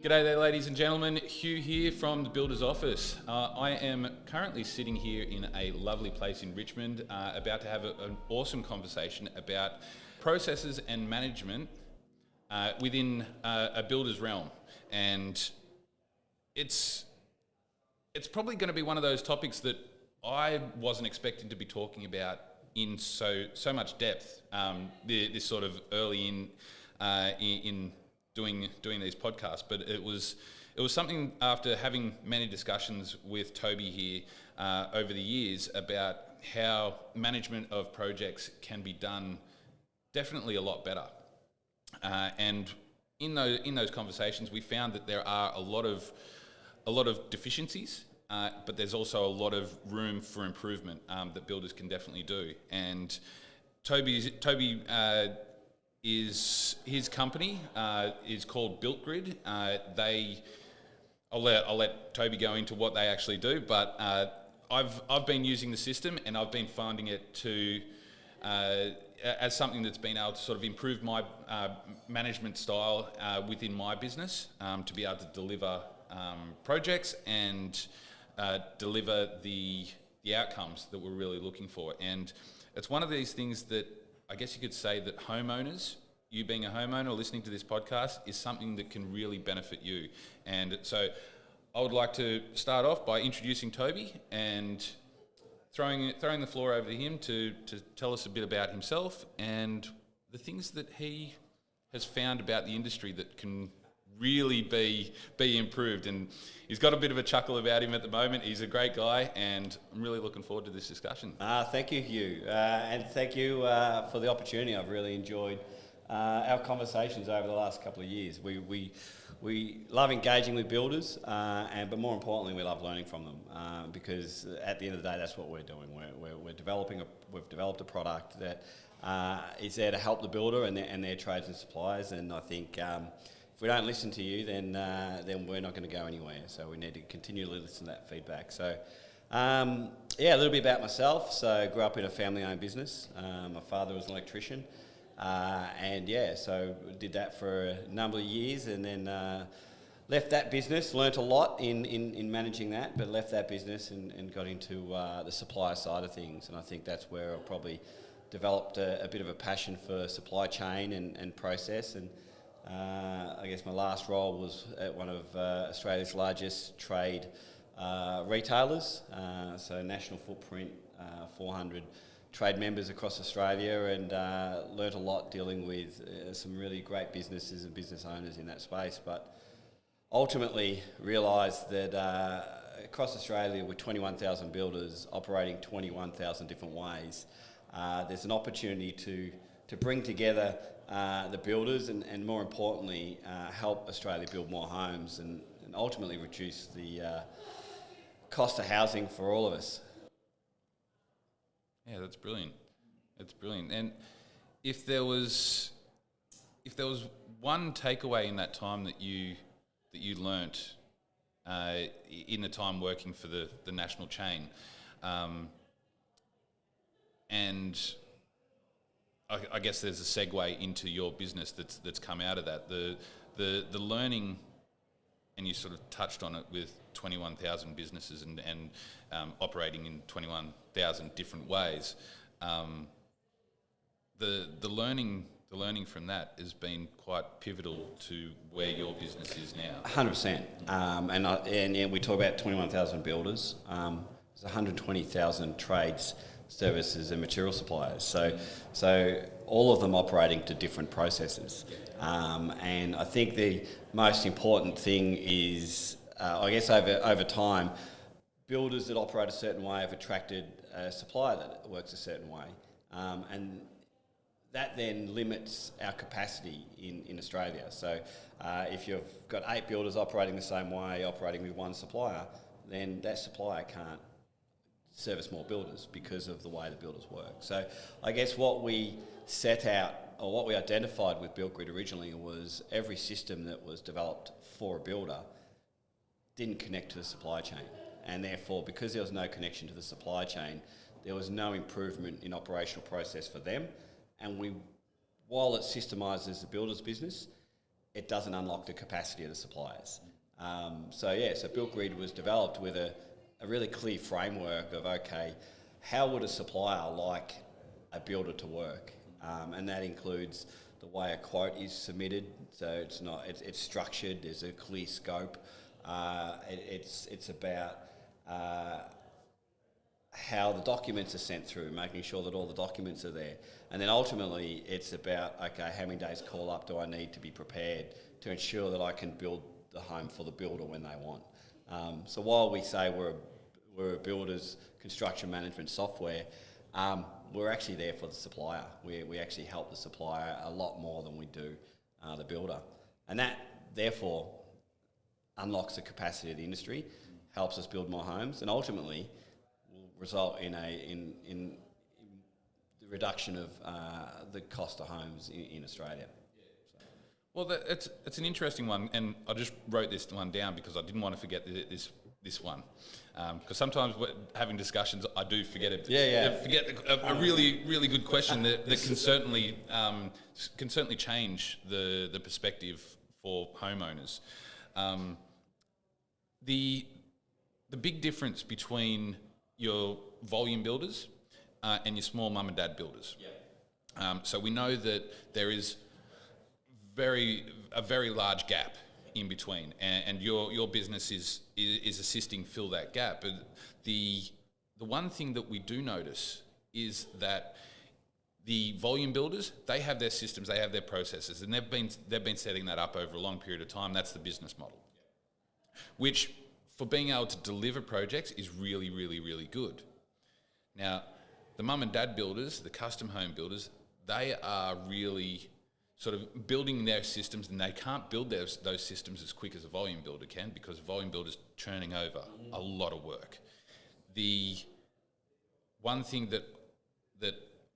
G'day there, ladies and gentlemen. Hugh here from the Builder's Office. I am currently sitting here in a lovely place in Richmond, about to have an awesome conversation about processes and management within a builder's realm. And it's probably going to be one of those topics that I wasn't expecting to be talking about in so much depth. This sort of early in doing these podcasts, but it was something after having many discussions with Toby here over the years about how management of projects can be done definitely a lot better. And in those conversations, we found that there are a lot of deficiencies, but there's also a lot of room for improvement that builders can definitely do. And Toby is his company is called Builtgrid. I'll let Toby go into what they actually do, but I've been using the system and I've been finding it to as something that's been able to sort of improve my management style within my business, to be able to deliver projects and deliver the outcomes that we're really looking for. And it's one of these things that I guess you could say that homeowners, you being a homeowner listening to this podcast, is something that can really benefit you. And so I would like to start off by introducing Toby and throwing the floor over to him to tell us a bit about himself and the things that he has found about the industry that can really be improved. And he's got a bit of a chuckle about him at the moment. He's a great guy, and I'm really looking forward to this discussion. Thank you, Hugh, and thank you for the opportunity. I've really enjoyed our conversations over the last couple of years. We love engaging with builders, but more importantly, we love learning from them, because at the end of the day, that's what we're doing. We've developed a product that is there to help the builder and their trades and suppliers, and I think if we don't listen to you, then we're not going to go anywhere. So we need to continually listen to that feedback. So, a little bit about myself. So I grew up in a family-owned business. My father was an electrician, so did that for a number of years, and then left that business. Learnt a lot in managing that, but left that business and got into the supplier side of things. And I think that's where I probably developed a bit of a passion for supply chain and process. And I guess my last role was at one of Australia's largest trade retailers, so national footprint, 400 trade members across Australia, and learnt a lot dealing with some really great businesses and business owners in that space. But ultimately realised that across Australia, with 21,000 builders operating 21,000 different ways, there's an opportunity to bring together the builders and more importantly, help Australia build more homes and ultimately reduce the cost of housing for all of us. Yeah, that's brilliant. That's brilliant. And if there was one takeaway in that time that you learnt in the time working for the national chain, and I guess there's a segue into your business that's come out of that. The learning, and you sort of touched on it with 21,000 businesses and operating in 21,000 different ways. The learning from that has been quite pivotal to where your business is now. 100%. And we talk about 21,000 builders. There's 120,000 trades, services and material suppliers. So all of them operating to different processes. And I think the most important thing is, I guess over time, builders that operate a certain way have attracted a supplier that works a certain way. And that then limits our capacity in Australia. So if you've got 8 builders operating the same way, operating with one supplier, then that supplier can't service more builders because of the way the builders work. So I guess what we set out, or what we identified with Builtgrid originally, was every system that was developed for a builder didn't connect to the supply chain. And therefore, because there was no connection to the supply chain, there was no improvement in operational process for them. And while it systemises the builder's business, it doesn't unlock the capacity of the suppliers. So Builtgrid was developed with a really clear framework of, okay, how would a supplier like a builder to work? And that includes the way a quote is submitted, so it's structured. There's a clear scope. It's about how the documents are sent through, making sure that all the documents are there, and then ultimately it's about, okay, how many days call up do I need to be prepared to ensure that I can build the home for the builder when they want. So while we say we're a builder's construction management software, we're actually there for the supplier. We actually help the supplier a lot more than we do the builder. And that, therefore, unlocks the capacity of the industry, helps us build more homes, and ultimately will result in the reduction of the cost of homes in Australia. Well, it's an interesting one, and I just wrote this one down because I didn't want to forget this one. Because sometimes having discussions, I do forget it. Forget a really, really good question that can certainly change the perspective for homeowners. The big difference between your volume builders and your small mum and dad builders. So we know that there is a very large gap in between, and your business is assisting fill that gap. But the one thing that we do notice is that the volume builders, they have their systems, they have their processes, and they've been setting that up over a long period of time. That's the business model, which for being able to deliver projects is really, really, really good. Now, the mum and dad builders, the custom home builders, they are really sort of building their systems, and they can't build those systems as quick as a volume builder can, because a volume builder's churning over a lot of work. The one thing that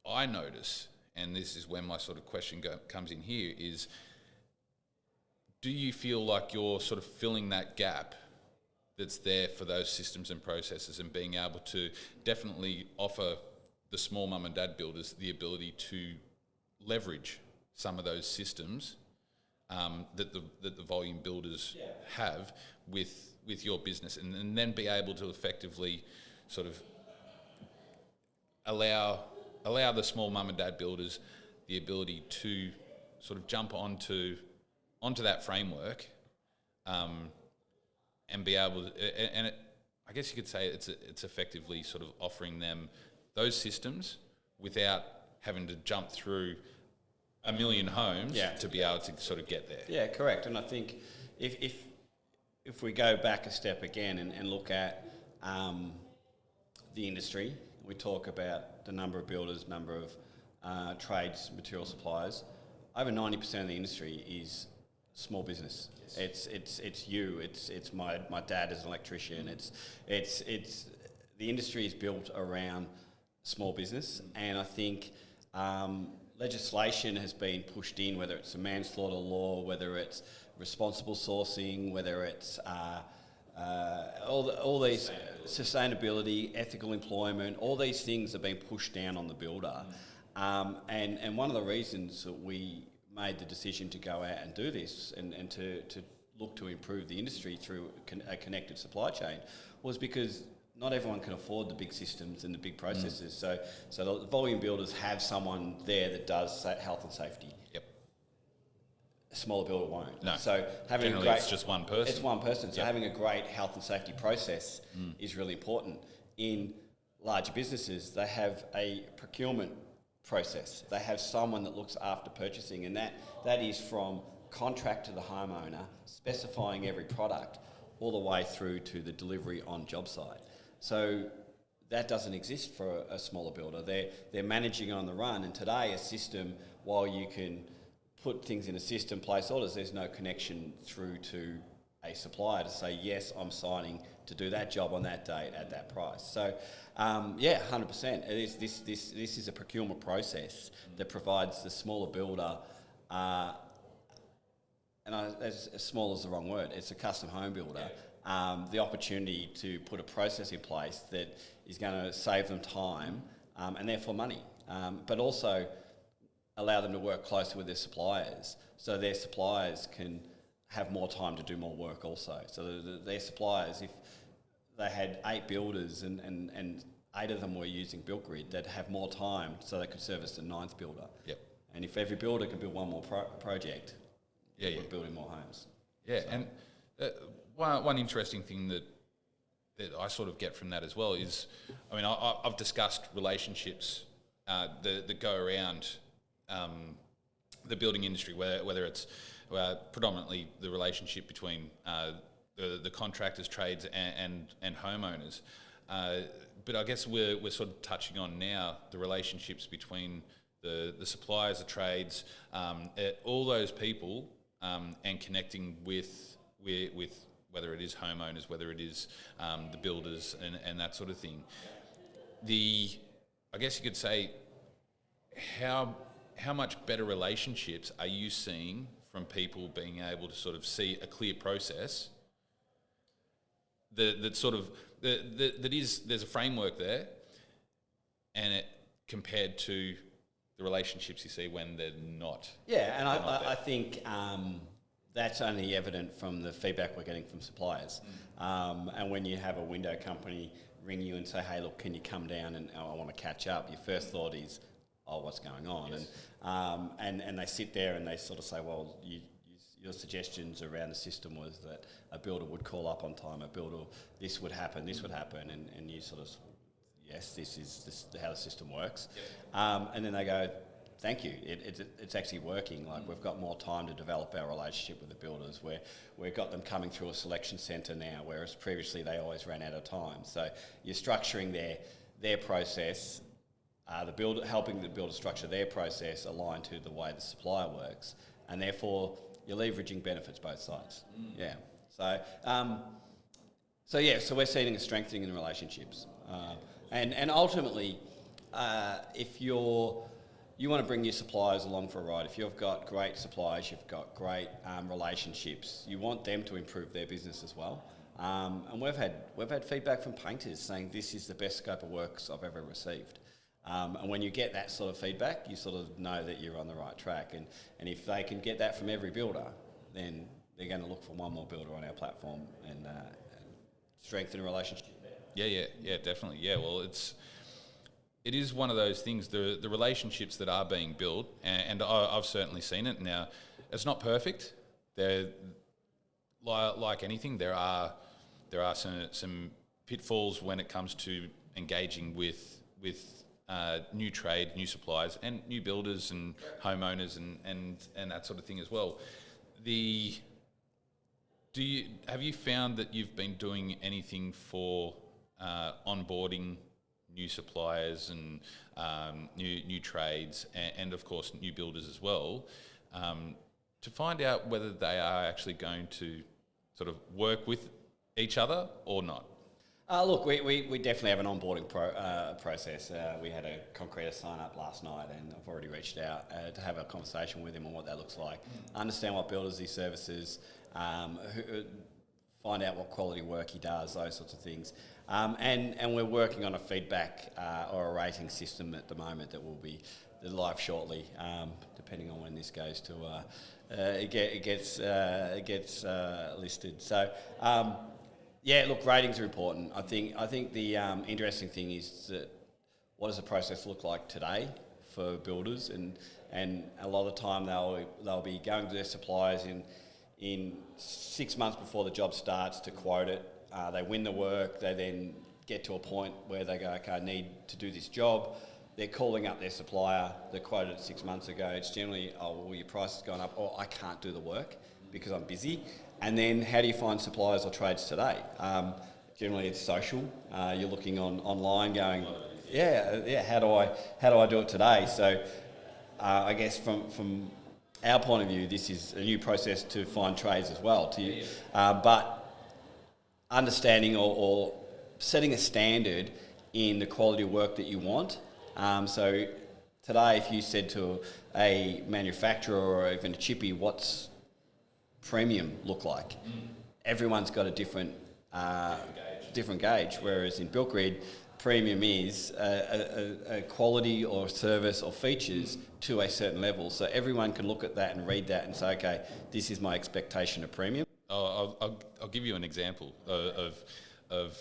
I notice, and this is where my sort of question comes in here, is do you feel like you're sort of filling that gap that's there for those systems and processes, and being able to definitely offer the small mum and dad builders the ability to leverage some of those systems that the volume builders have with your business, and then be able to effectively sort of allow the small mum and dad builders the ability to sort of jump onto that framework, and be able to, and I guess you could say it's effectively sort of offering them those systems without having to jump through a million homes to be able to sort of get there. Yeah, correct. And I think if we go back a step again and look at the industry, we talk about the number of builders, number of trades, material suppliers. Over 90% of the industry is small business. Yes. It's you. It's my dad is an electrician. It's the industry is built around small business, and I think legislation has been pushed in, whether it's a manslaughter law, whether it's responsible sourcing, whether it's all these sustainability, ethical employment, all these things have been pushed down on the builder. And one of the reasons that we made the decision to go out and do this and to look to improve the industry through a connected supply chain was because not everyone can afford the big systems and the big processes. So the volume builders have someone there that does health and safety. Yep. A smaller builder won't. No. So having generally it's just one person. It's one person. So having a great health and safety process is really important. In larger businesses, they have a procurement process. They have someone that looks after purchasing, and that is from contract to the homeowner, specifying every product, all the way through to the delivery on job site. So that doesn't exist for a smaller builder. They're managing on the run, and today a system, while you can put things in a system, place orders, there's no connection through to a supplier to say, yes, I'm signing to do that job on that date at that price. So, 100%. This is a procurement process that provides the smaller builder, as small as the wrong word, it's a custom home builder, the opportunity to put a process in place that is going to save them time and therefore money. But also, allow them to work closer with their suppliers, so their suppliers can have more time to do more work also. So their suppliers, if they had 8 builders and 8 of them were using Builtgrid, they'd have more time so they could service the 9th builder. Yep. And if every builder could build one more project, we're building more homes. Yeah, so. And one interesting thing that I sort of get from that as well is, I mean, I've discussed relationships that go around the building industry, whether it's predominantly the relationship between the contractors, trades, and homeowners. But I guess we're sort of touching on now the relationships between the suppliers, the trades, all those people, and connecting with whether it is homeowners, whether it is the builders, and that sort of thing. I guess you could say, how much better relationships are you seeing from people being able to sort of see a clear process that there's a framework there, and it compared to the relationships you see when they're not. Yeah, and I think that's only evident from the feedback we're getting from suppliers. And when you have a window company ring you and say, hey, look, can you come down and I want to catch up, your first thought is, oh, what's going on? Yes. And they sit there and they sort of say, well, your suggestions around the system was that a builder would call up on time, this would happen, and you sort of, yes, this is how the system works. Yep. And then they go, thank you, it's actually working. Like, we've got more time to develop our relationship with the builders, where we've got them coming through a selection centre now, whereas previously they always ran out of time. So you're structuring their process, helping the builder structure their process aligned to the way the supplier works, and therefore you're leveraging benefits both sides. Yeah. So we're seeing a strengthening in the relationships, and ultimately, if you want to bring your suppliers along for a ride, if you've got great suppliers, you've got great relationships, you want them to improve their business as well. And we've had feedback from painters saying this is the best scope of works I've ever received. And when you get that sort of feedback, you sort of know that you're on the right track. And if they can get that from every builder, then they're going to look for one more builder on our platform and strengthen a relationship there. Yeah, definitely. Yeah, well, it is one of those things, the relationships that are being built, and I've certainly seen it. Now, it's not perfect. They're like anything. There are some pitfalls when it comes to engaging with new trade, new suppliers, and new builders and homeowners and that sort of thing as well. Have you found that you've been doing anything for onboarding new suppliers and new trades and of course new builders as well, to find out whether they are actually going to sort of work with each other or not? Look, we definitely have an onboarding process. We had a concreter sign up last night, and I've already reached out to have a conversation with him on what that looks like, understand what builders he services, find out what quality work he does, those sorts of things. And we're working on a feedback or a rating system at the moment that will be live shortly, depending on when this goes to it gets listed. So. Yeah, look, ratings are important. I think the interesting thing is that what does the process look like today for builders, and a lot of the time they'll be going to their suppliers in 6 months before the job starts to quote it. They win the work. They then get to a point where they go, okay, I need to do this job. They're calling up their supplier. They quoted it 6 months ago. It's generally, oh, well, your price has gone up, or I can't do the work because I'm busy. And then how do you find suppliers or trades today? Generally it's social. You're looking online going, how do I do it today? So I guess from our point of view, this is a new process to find trades as well. But understanding or setting a standard in the quality of work that you want. So today, if you said to a manufacturer or even a chippy, what's premium look like? Everyone's got a different gauge. Whereas in Builtgrid, premium is a quality or service or features to a certain level. So everyone can look at that and read that and say, okay, this is my expectation of premium. I'll give you an example of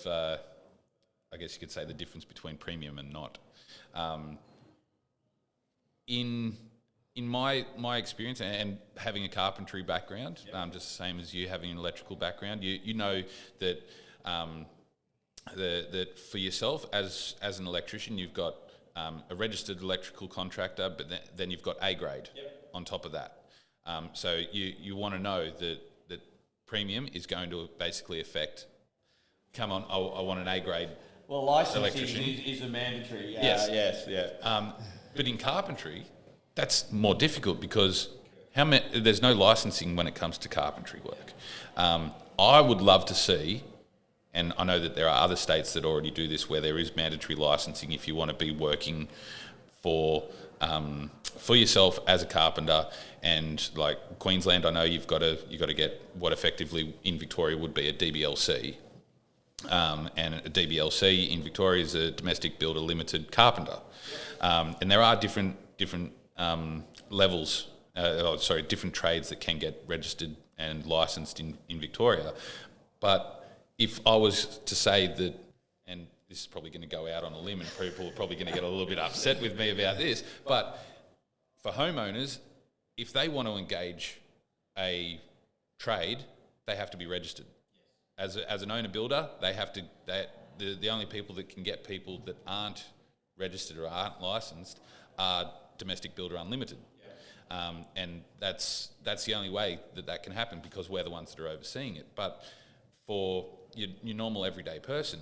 I guess you could say the difference between premium and not. In my experience and having a carpentry background, just the same as you having an electrical background, you know that that for yourself as an electrician, you've got a registered electrical contractor, but then you've got A grade on top of that. So you want to know that premium is going to basically affect. Come on, I want an A grade. Well, licensing is a mandatory. Yes. But in carpentry, that's more difficult because there's no licensing when it comes to carpentry work. I would love to see, and I know that there are other states that already do this, where there is mandatory licensing if you want to be working for yourself as a carpenter. And like Queensland, I know you've got to get what effectively in Victoria would be a DBLC. And a DBLC in Victoria is a domestic builder limited carpenter. And there are different levels, different trades that can get registered and licensed in Victoria. But if I was to say that, and this is probably going to go out on a limb and people are probably going to get a little bit upset with me about this, but for homeowners, if they want to engage a trade, they have to be registered. As an owner-builder, the only people that can get people that aren't registered or aren't licensed are Domestic Builder Unlimited. And that's the only way that can happen, because we're the ones that are overseeing it. But for your normal everyday person,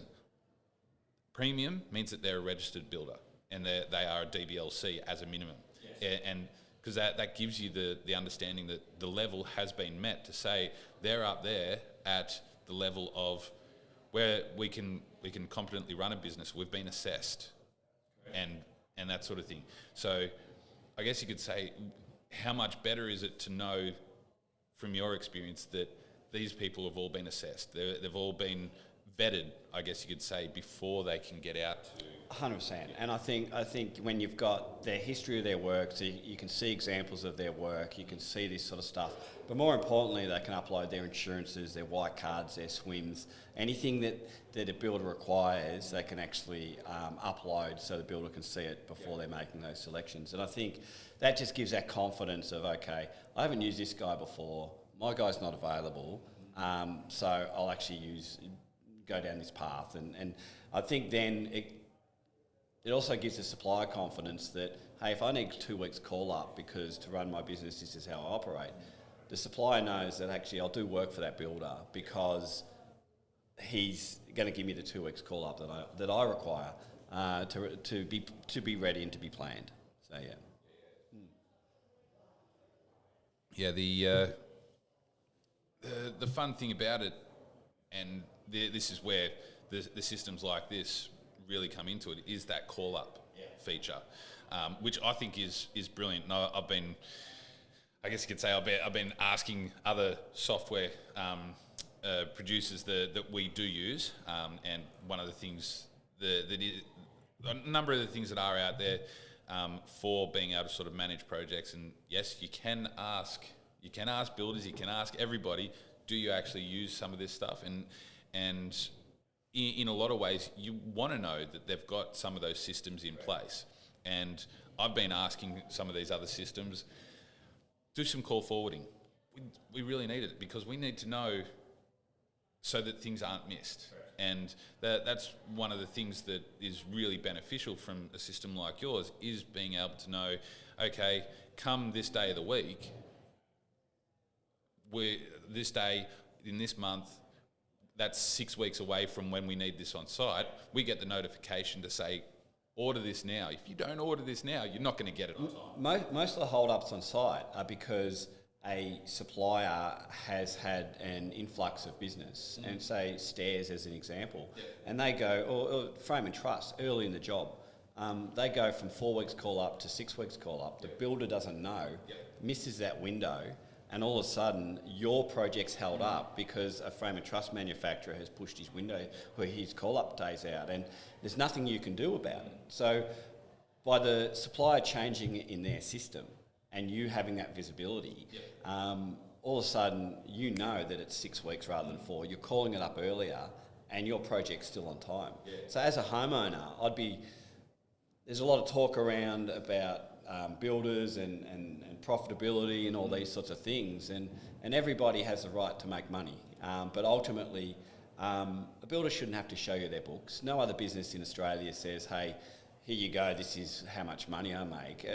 premium means that they're a registered builder and they are a DBLC as a minimum. Yes. And because that gives you the understanding that the level has been met, to say they're up there at the level of where we can competently run a business. We've been assessed, and that sort of thing. So I guess you could say, how much better is it to know from your experience that these people have all been assessed? They've all been vetted, I guess you could say, before they can get out to... 100%. And I think when you've got their history of their work, so you can see examples of their work, you can see this sort of stuff. But more importantly, they can upload their insurances, their white cards, their SWIMs, anything that a builder requires, they can actually upload so the builder can see it before they're making those selections. And I think that just gives that confidence of, okay, I haven't used this guy before, my guy's not available, so I'll actually go down this path. And I think then it also gives the supplier confidence that, hey, if I need 2 weeks call up because to run my business, this is how I operate, the supplier knows that actually I'll do work for that builder because he's going to give me the 2 weeks call up that I require to be ready and to be planned. So yeah. The fun thing about it, and this is where the systems like this really come into it, is that call up feature, which I think is brilliant. And I guess you could say I've been asking other software producers that we do use, and one of the things a number of the things that are out there for being able to sort of manage projects. And yes, you can ask builders, you can ask everybody, do you actually use some of this stuff? And in a lot of ways, you want to know that they've got some of those systems in place. And I've been asking some of these other systems, do some call forwarding. We really need it, because we need to know so that things aren't missed. And that's one of the things that is really beneficial from a system like yours, is being able to know, okay, come this day of the week, this day in this month, that's 6 weeks away from when we need this on site, we get the notification to say, order this now. If you don't order this now, you're not going to get it on time. Most of the hold-ups on site are because a supplier has had an influx of business, and say stairs as an example, and they go, or frame and truss early in the job, they go from 4 weeks call up to 6 weeks call up. The builder doesn't know, misses that window, and all of a sudden your project's held up because a frame and truss manufacturer has pushed his window or his call-up days out, and there's nothing you can do about it. So by the supplier changing in their system and you having that visibility, all of a sudden you know that it's 6 weeks rather than 4. You're calling it up earlier and your project's still on time. So as a homeowner, there's a lot of talk around about builders and profitability and all these sorts of things, and everybody has the right to make money, but ultimately a builder shouldn't have to show you their books. No other business in Australia says, hey, here you go, this is how much money I make.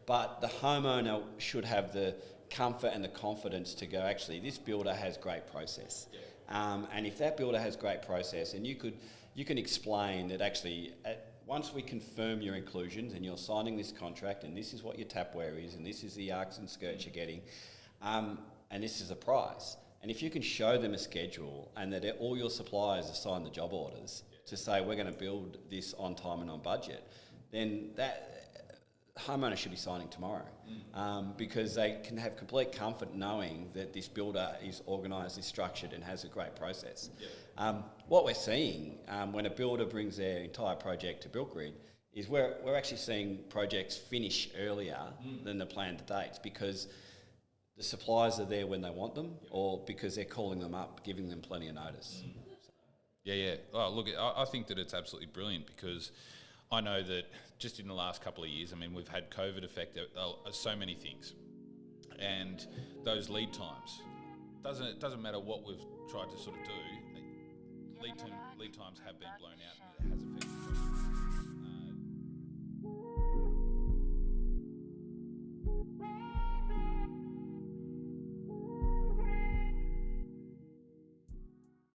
But the homeowner should have the comfort and the confidence to go, actually, this builder has great process. And if that builder has great process, and you can explain that actually once we confirm your inclusions and you're signing this contract and this is what your tapware is and this is the arcs and skirts you're getting, and this is the price. And if you can show them a schedule and that all your suppliers have signed the job orders to say we're going to build this on time and on budget, then that homeowner should be signing tomorrow, because they can have complete comfort knowing that this builder is organised, is structured and has a great process. What we're seeing when a builder brings their entire project to Builtgrid is we're actually seeing projects finish earlier than the planned dates because the suppliers are there when they want them, or because they're calling them up, giving them plenty of notice. Yeah. Oh, look, I think that it's absolutely brilliant because I know that just in the last couple of years, I mean, we've had COVID affect so many things, and those lead times. It doesn't matter what we've tried to sort of do. Lead times have been blown out, and it has affected.